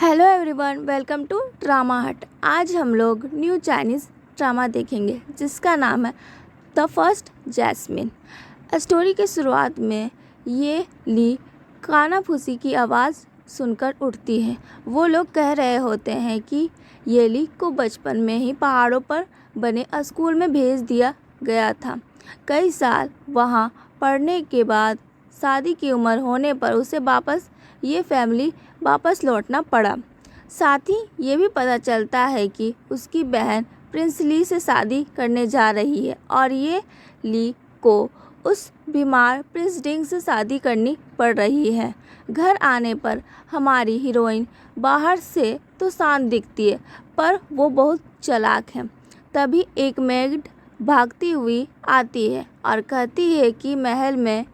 Hello everyone, welcome to Drama Hut. आज हम लोग न्यू चाइनीज़ ड्रामा देखेंगे जिसका नाम है द फर्स्ट जैस्मिन। स्टोरी के शुरुआत में ये ली कानाफूसी की आवाज़ सुनकर उठती है। वो लोग कह रहे होते हैं कि ये ली को बचपन में ही पहाड़ों पर बने स्कूल में भेज दिया गया था। कई साल वहाँ पढ़ने के बाद शादी की उम्र होने पर उसे ये फैमिली वापस लौटना पड़ा। साथ ही ये भी पता चलता है कि उसकी बहन प्रिंस ली से शादी करने जा रही है और ये ली को उस बीमार प्रिंस डिंग से शादी करनी पड़ रही है। घर आने पर हमारी हीरोइन बाहर से तो शांत दिखती है पर वो बहुत चालाक है। तभी एक मेड भागती हुई आती है और कहती है कि महल में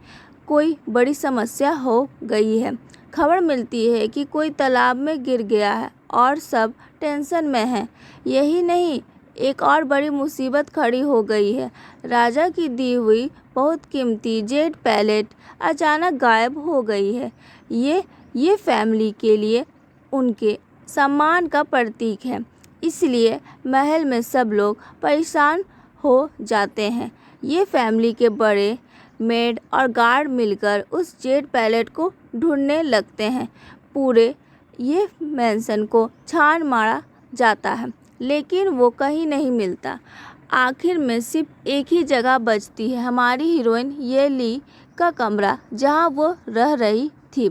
कोई बड़ी समस्या हो गई है। खबर मिलती है कि कोई तालाब में गिर गया है और सब टेंशन में हैं। यही नहीं, एक और बड़ी मुसीबत खड़ी हो गई है। राजा की दी हुई बहुत कीमती जेड पैलेट अचानक गायब हो गई है। ये फैमिली के लिए उनके सम्मान का प्रतीक है, इसलिए महल में सब लोग परेशान हो जाते हैं। ये फैमिली के बड़े मेड और गार्ड मिलकर उस जेड पैलेट को ढूंढने लगते हैं। पूरे ये मैंसन को छान मारा जाता है लेकिन वो कहीं नहीं मिलता। आखिर में सिर्फ एक ही जगह बचती है, हमारी हीरोइन ये ली का कमरा जहां वो रह रही थी।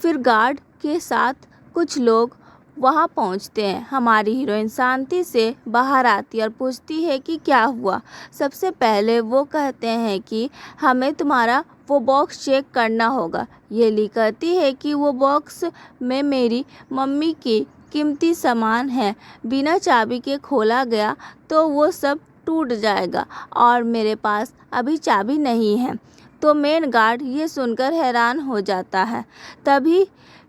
फिर गार्ड के साथ कुछ लोग वहां पहुंचते हैं। हमारी हीरोइन शांति से बाहर आती है और पूछती है कि क्या हुआ। सबसे पहले वो कहते हैं कि हमें तुम्हारा वो बॉक्स चेक करना होगा। ये ली कहती है कि वो बॉक्स में मेरी मम्मी की कीमती सामान है, बिना चाबी के खोला गया तो वो सब टूट जाएगा और मेरे पास अभी चाबी नहीं है। तो मेन गार्ड ये सुनकर हैरान हो जाता है। तभी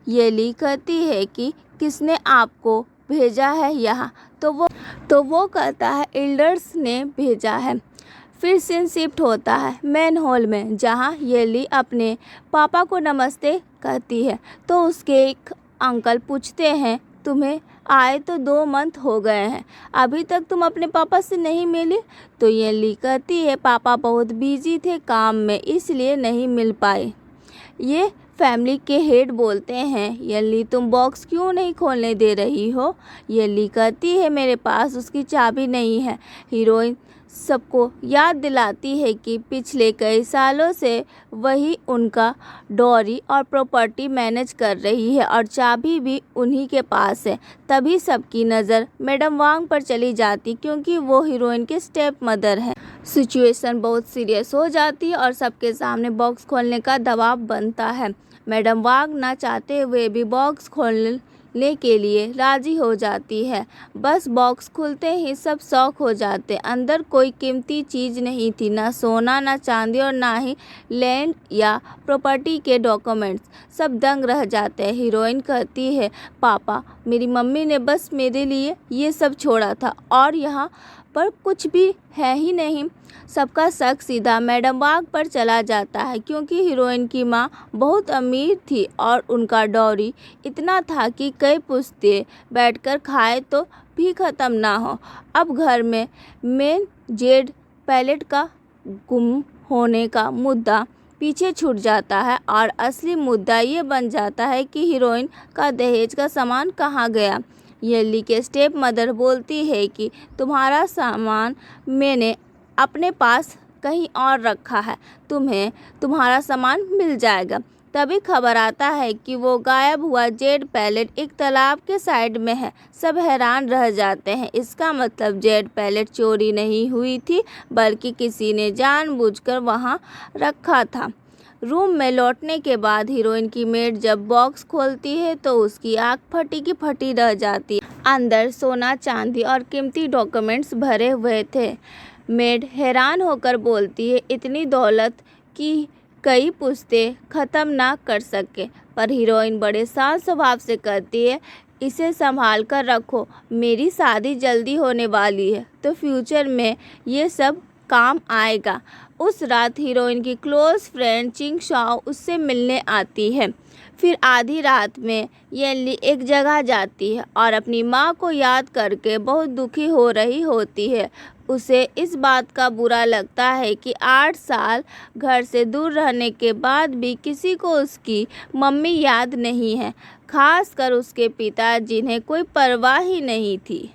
ये ली कहती है कि किसने आपको भेजा है यहाँ। तो वो कहता है एल्डर्स ने भेजा है। फिर सीन शिफ्ट होता है मेन हॉल में, जहाँ ये ली अपने पापा को नमस्ते कहती है। तो उसके एक अंकल पूछते हैं तुम्हें आए तो 2 मंथ हो गए हैं, अभी तक तुम अपने पापा से नहीं मिली। तो ये ली कहती है पापा बहुत बिजी थे काम में, इसलिए नहीं मिल पाए। ये फैमिली के हेड बोलते हैं ये ली तुम बॉक्स क्यों नहीं खोलने दे रही हो। ये ली कहती है मेरे पास उसकी चाबी नहीं है। हीरोइन सबको याद दिलाती है कि पिछले कई सालों से वही उनका डॉरी और प्रॉपर्टी मैनेज कर रही है और चाबी भी उन्हीं के पास है। तभी सबकी नज़र मैडम वांग पर चली जाती क्योंकि वो हीरोइन के स्टेप मदर हैं। सिचुएशन बहुत सीरियस हो जाती है और सबके सामने बॉक्स खोलने का दबाव बनता है। मैडम वांग ना चाहते हुए भी बॉक्स खोलने के लिए राजी हो जाती है। बस बॉक्स खुलते ही सब शॉक हो जाते। अंदर कोई कीमती चीज़ नहीं थी, ना सोना ना चांदी और ना ही लैंड या प्रॉपर्टी के डॉक्यूमेंट्स। सब दंग रह जाते हैं। हीरोइन कहती है पापा मेरी मम्मी ने बस मेरे लिए ये सब छोड़ा था और यहाँ पर कुछ भी है ही नहीं। सबका शक सीधा मैडम वांग पर चला जाता है क्योंकि हीरोइन की माँ बहुत अमीर थी और उनका डॉरी इतना था कि कई पुश्ते बैठकर खाए तो भी ख़त्म ना हो। अब घर में मेन जेड पैलेट का गुम होने का मुद्दा पीछे छूट जाता है और असली मुद्दा ये बन जाता है कि हीरोइन का दहेज का सामान कहाँ गया। ये ली के स्टेप मदर बोलती है कि तुम्हारा सामान मैंने अपने पास कहीं और रखा है, तुम्हें तुम्हारा सामान मिल जाएगा। तभी खबर आता है कि वो गायब हुआ जेड पैलेट एक तालाब के साइड में है। सब हैरान रह जाते हैं। इसका मतलब जेड पैलेट चोरी नहीं हुई थी बल्कि किसी ने जानबूझकर वहाँ रखा था। रूम में लौटने के बाद हीरोइन की मेड जब बॉक्स खोलती है तो उसकी आँख फटी की फटी रह जाती है। अंदर सोना चांदी और कीमती डॉक्यूमेंट्स भरे हुए थे। मेड हैरान होकर बोलती है इतनी दौलत की कई पुश्ते ख़त्म ना कर सके। पर हीरोइन बड़े शांत स्वभाव से कहती है इसे संभाल कर रखो, मेरी शादी जल्दी होने वाली है तो फ्यूचर में ये सब काम आएगा। उस रात हीरोइन की क्लोज फ्रेंड चिंग शाओ उससे मिलने आती है। फिर आधी रात में येनली एक जगह जाती है और अपनी माँ को याद करके बहुत दुखी हो रही होती है। उसे इस बात का बुरा लगता है कि 8 साल घर से दूर रहने के बाद भी किसी को उसकी मम्मी याद नहीं है, खासकर उसके पिता जिन्हें कोई परवाह ही नहीं थी।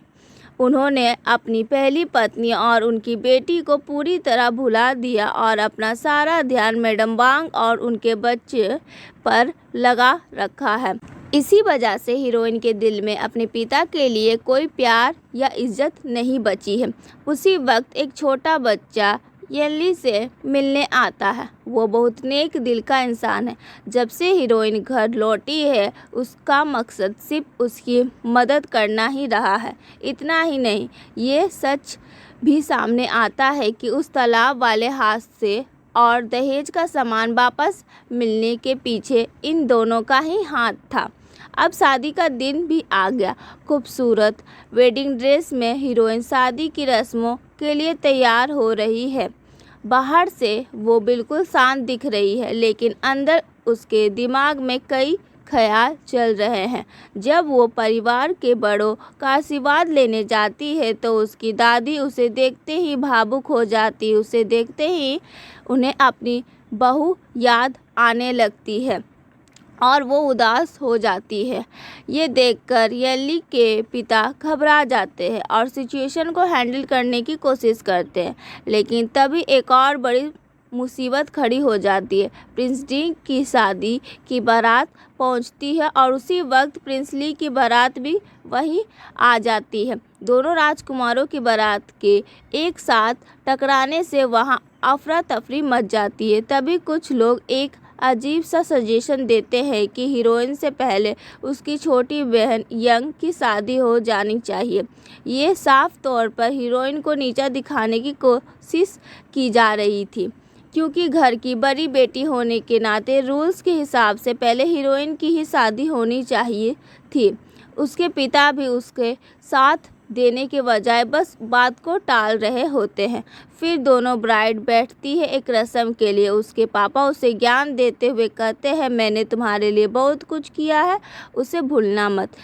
उन्होंने अपनी पहली पत्नी और उनकी बेटी को पूरी तरह भुला दिया और अपना सारा ध्यान मैडम वांग और उनके बच्चे पर लगा रखा है। इसी वजह से हीरोइन के दिल में अपने पिता के लिए कोई प्यार या इज्जत नहीं बची है। उसी वक्त एक छोटा बच्चा येनली से मिलने आता है। वो बहुत नेक दिल का इंसान है। जब से हीरोइन घर लौटी है उसका मकसद सिर्फ उसकी मदद करना ही रहा है। इतना ही नहीं, ये सच भी सामने आता है कि उस तालाब वाले हादसे और दहेज का सामान वापस मिलने के पीछे इन दोनों का ही हाथ था। अब शादी का दिन भी आ गया। खूबसूरत वेडिंग ड्रेस में हीरोइन शादी की रस्मों के लिए तैयार हो रही है। बाहर से वो बिल्कुल शांत दिख रही है, लेकिन अंदर उसके दिमाग में कई ख्याल चल रहे हैं। जब वो परिवार के बड़ों का आशीर्वाद लेने जाती है तो उसकी दादी उसे देखते ही भावुक हो जाती है। उसे देखते ही उन्हें अपनी बहू याद आने लगती है और वो उदास हो जाती है। ये देखकर येनली के पिता घबरा जाते हैं और सिचुएशन को हैंडल करने की कोशिश करते हैं, लेकिन तभी एक और बड़ी मुसीबत खड़ी हो जाती है। प्रिंस डिंग की शादी की बारात पहुंचती है और उसी वक्त प्रिंस ली की बारात भी वहीं आ जाती है। दोनों राजकुमारों की बारात के एक साथ टकराने से वहां अफरा तफरी मच जाती है। तभी कुछ लोग एक अजीब सा सजेशन देते हैं कि हीरोइन से पहले उसकी छोटी बहन यंग की शादी हो जानी चाहिए। ये साफ तौर पर हीरोइन को नीचा दिखाने की कोशिश की जा रही थी, क्योंकि घर की बड़ी बेटी होने के नाते रूल्स के हिसाब से पहले हीरोइन की ही शादी होनी चाहिए थी। उसके पिता भी उसके साथ देने के बजाय बस बात को टाल रहे होते हैं। फिर दोनों ब्राइड बैठती है एक रस्म के लिए। उसके पापा उसे ज्ञान देते हुए कहते हैं, मैंने तुम्हारे लिए बहुत कुछ किया है, उसे भूलना मत।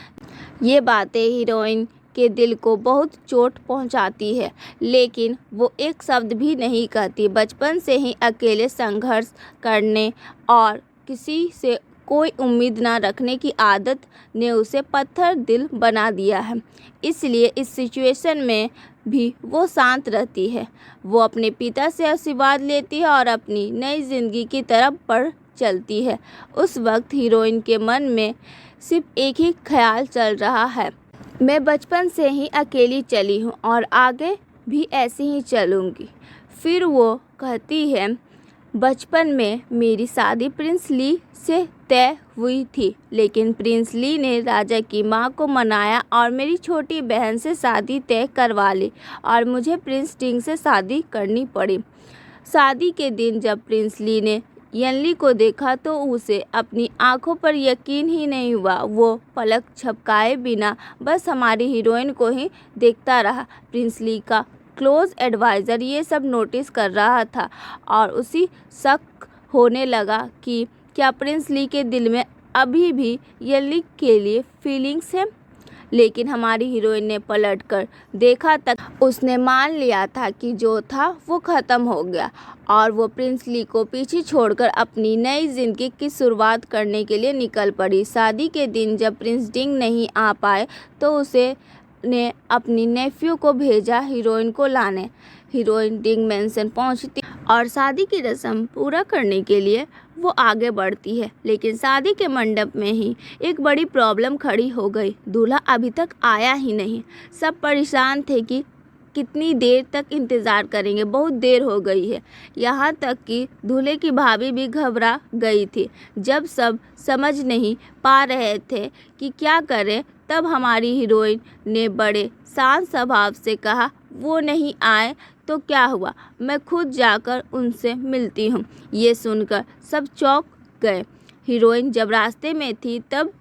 ये बातें हीरोइन के दिल को बहुत चोट पहुंचाती है, लेकिन वो एक शब्द भी नहीं कहती। बचपन से ही अकेले संघर्ष करने और किसी से कोई उम्मीद ना रखने की आदत ने उसे पत्थर दिल बना दिया है। इसलिए इस सिचुएशन में भी वो शांत रहती है। वो अपने पिता से आशीर्वाद लेती है और अपनी नई जिंदगी की तरफ बढ़ चलती है। उस वक्त हीरोइन के मन में सिर्फ एक ही ख्याल चल रहा है, मैं बचपन से ही अकेली चली हूँ और आगे भी ऐसे ही चलूँगी। फिर वो कहती है, बचपन में मेरी शादी प्रिंस ली से तय हुई थी, लेकिन प्रिंस ली ने राजा की मां को मनाया और मेरी छोटी बहन से शादी तय करवा ली और मुझे प्रिंस डिंग से शादी करनी पड़ी। शादी के दिन जब प्रिंस ली ने येनली को देखा तो उसे अपनी आंखों पर यकीन ही नहीं हुआ। वो पलक झपकाए बिना बस हमारी हीरोइन को ही देखता रहा। प्रिंस ली का क्लोज एडवाइज़र ये सब नोटिस कर रहा था और उसी शक होने लगा कि क्या प्रिंस ली के दिल में अभी भी येनली के लिए फीलिंग्स है। लेकिन हमारी हीरोइन ने पलटकर देखा तक उसने मान लिया था कि जो था वो ख़त्म हो गया और वो प्रिंस ली को पीछे छोड़कर अपनी नई ज़िंदगी की शुरुआत करने के लिए निकल पड़ी। शादी के दिन जब प्रिंस डिंग नहीं आ पाए तो उसे ने अपनी नेफ्यू को भेजा हीरोइन को लाने। हीरोइन डिंग मैंसन पहुंचती और शादी की रस्म पूरा करने के लिए वो आगे बढ़ती है, लेकिन शादी के मंडप में ही एक बड़ी प्रॉब्लम खड़ी हो गई। दूल्हा अभी तक आया ही नहीं। सब परेशान थे कि कितनी देर तक इंतज़ार करेंगे, बहुत देर हो गई है। यहाँ तक कि दूल्हे की भाभी भी घबरा गई थी। जब सब समझ नहीं पा रहे थे कि क्या करें, तब हमारी हीरोइन ने बड़े शांत स्वभाव से कहा, वो नहीं आए तो क्या हुआ, मैं खुद जाकर उनसे मिलती हूँ। ये सुनकर सब चौंक गए। हीरोइन जब रास्ते में थी तब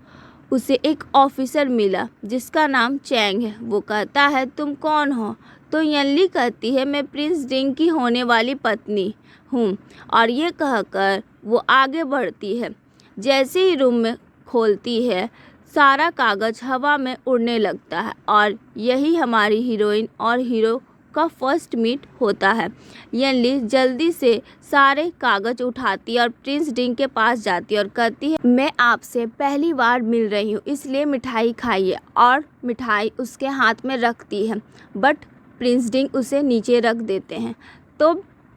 उसे एक ऑफिसर मिला जिसका नाम चैंग है। वो कहता है तुम कौन हो? तो यनली कहती है मैं प्रिंस डिंग की होने वाली पत्नी हूँ। और ये कहकर वो आगे बढ़ती है। जैसे ही रूम में खोलती है सारा कागज़ हवा में उड़ने लगता है और यही हमारी हीरोइन और हीरो का फर्स्ट मीट होता है। यनली जल्दी से सारे कागज़ उठाती है और प्रिंस डिंग के पास जाती है और कहती है मैं आपसे पहली बार मिल रही हूँ इसलिए मिठाई खाइए। और मिठाई उसके हाथ में रखती है बट प्रिंस डिंग उसे नीचे रख देते हैं। तो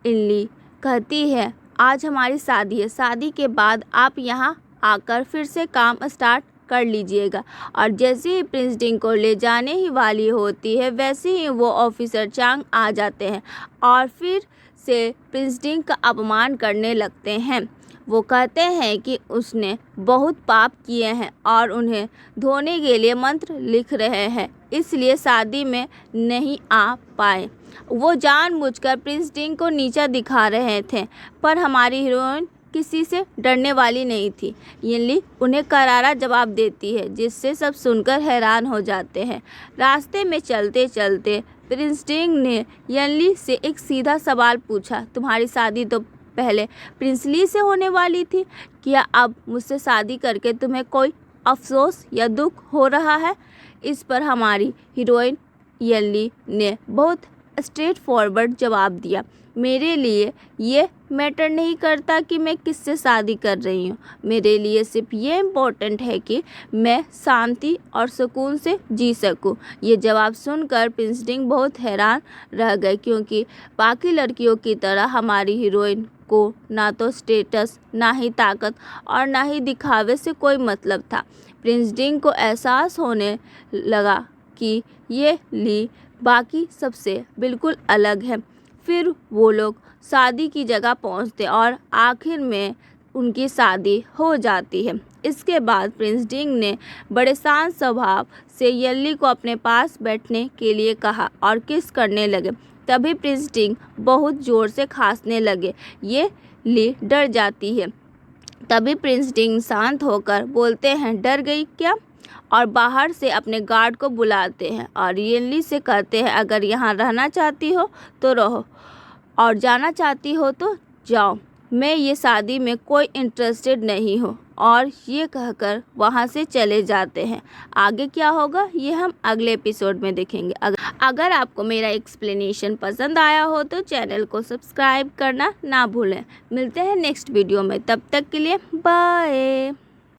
यनली कहती है आज हमारी शादी है, शादी के बाद आप यहाँ आकर फिर से काम स्टार्ट कर लीजिएगा। और जैसे ही प्रिंस डिंग को ले जाने ही वाली होती है वैसे ही वो ऑफिसर चांग आ जाते हैं और फिर से प्रिंस डिंग का अपमान करने लगते हैं। वो कहते हैं कि उसने बहुत पाप किए हैं और उन्हें धोने के लिए मंत्र लिख रहे हैं इसलिए शादी में नहीं आ पाए। वो जानबूझकर प्रिंस डिंग को नीचा दिखा रहे थे पर हमारी हीरोइन किसी से डरने वाली नहीं थी। यनली उन्हें करारा जवाब देती है जिससे सब सुनकर हैरान हो जाते हैं। रास्ते में चलते चलते प्रिंस डिंग ने यनली से एक सीधा सवाल पूछा तुम्हारी शादी तो पहले प्रिंस ली से होने वाली थी, क्या अब मुझसे शादी करके तुम्हें कोई अफसोस या दुख हो रहा है? इस पर हमारी हीरोइन यनली ने बहुत स्ट्रेट फॉरवर्ड जवाब दिया मेरे लिए ये मैटर नहीं करता कि मैं किससे शादी कर रही हूँ, मेरे लिए सिर्फ ये इम्पोर्टेंट है कि मैं शांति और सुकून से जी सकूँ। ये जवाब सुनकर प्रिंस डिंग बहुत हैरान रह गए क्योंकि बाकी लड़कियों की तरह हमारी हीरोइन को ना तो स्टेटस ना ही ताकत और ना ही दिखावे से कोई मतलब था। प्रिंस डिंग को एहसास होने लगा कि ये ली बाकी सबसे बिल्कुल अलग है। फिर वो लोग शादी की जगह पहुंचते और आखिर में उनकी शादी हो जाती है। इसके बाद प्रिंस डिंग ने बड़े शांत स्वभाव से यनली को अपने पास बैठने के लिए कहा और किस करने लगे। तभी प्रिंस डिंग बहुत ज़ोर से खांसने लगे। ये ली डर जाती है। तभी प्रिंस डिंग शांत होकर बोलते हैं डर गई क्या? और बाहर से अपने गार्ड को बुलाते हैं और यनली से कहते हैं अगर यहाँ रहना चाहती हो तो रहो और जाना चाहती हो तो जाओ, मैं ये शादी में कोई इंटरेस्टेड नहीं हूँ। और ये कहकर वहाँ से चले जाते हैं। आगे क्या होगा ये हम अगले एपिसोड में देखेंगे। अगर आपको मेरा एक्सप्लेनेशन पसंद आया हो तो चैनल को सब्सक्राइब करना ना भूलें। मिलते हैं नेक्स्ट वीडियो में, तब तक के लिए बाय।